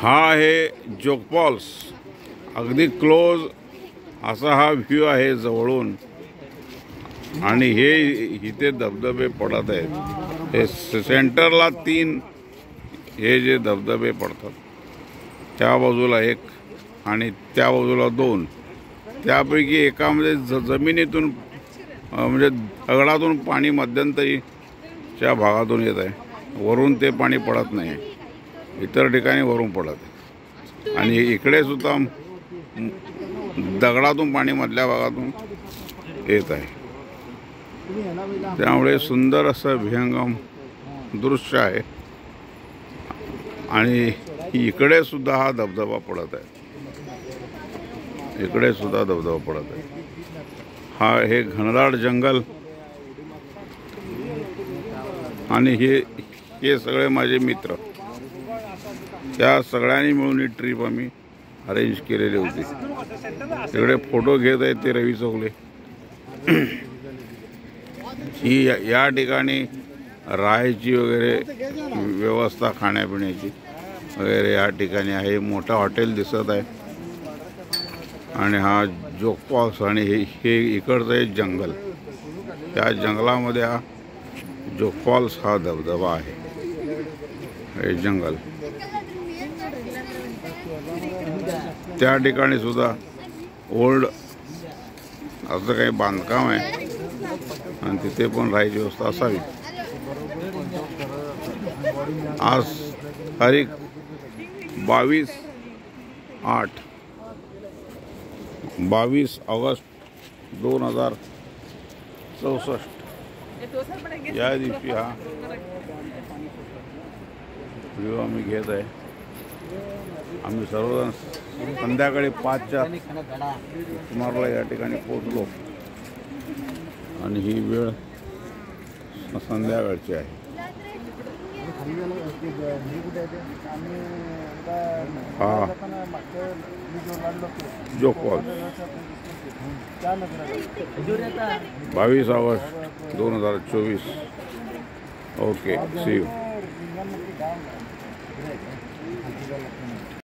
हा आहे जोग फॉल्स, अगदी क्लोज असा हा व्ह्यू आहे जवळून. आणि हे इथे धबधबे पडत आहेत. हे सेंटरला 3 हे जे धबधबे पडतात, त्या बाजूला 1 आणि त्या बाजूला 2. त्यापैकी एकामध्ये जमिनीतून म्हणजे दगडातून पाणी मध्यंतरीच्या भागातून येत आहे. वरून ते पाणी पडत नाही, इतर ठिकाणी वरून पडत आहे. आणि इकडे सुद्धा दगडातून पाणी मधल्या भागातून येत आहे. त्यामुळे सुंदर असं विहंगम दृश्य आहे. आणि इकडे सुद्धा हा धबधबा पडत आहे, इकडे सुद्धा धबधबा पडत आहे. हे घनदाट जंगल आणि हे सगळे माझे मित्र, त्या सगळ्यांनी मिळून ही ट्रिप आम्ही अरेंज केलेली होती. तिकडे फोटो घेत आहेत ते रवी चौगले. ही या ठिकाणी राहायची वगैरे व्यवस्था, खाण्यापिण्याची वगैरे या ठिकाणी आहे. मोठा हॉटेल दिसत आहे. आणि हा जोग फॉल्स आणि हे इकडचं आहे जंगल. त्या जंगलामध्ये हा जोग फॉल्स हा धबधबा आहे. हे जंगल, त्या ठिकाणी सुद्धा ओल्ड असं काही बांधकाम आहे आणि तिथे पण राहायची व्यवस्था असावी. आज तारीख 22 ऑगस्ट 2064 या दिवशी हा व्हिडिओ आम्ही घेत आहे. आम्ही सर्वजण संध्याकाळी 5च्या सुमाराला या ठिकाणी पोहोचलो आणि ही वेळ संध्याकाळची आहे. हा Jog falls 22 August 2024. Okay, see you.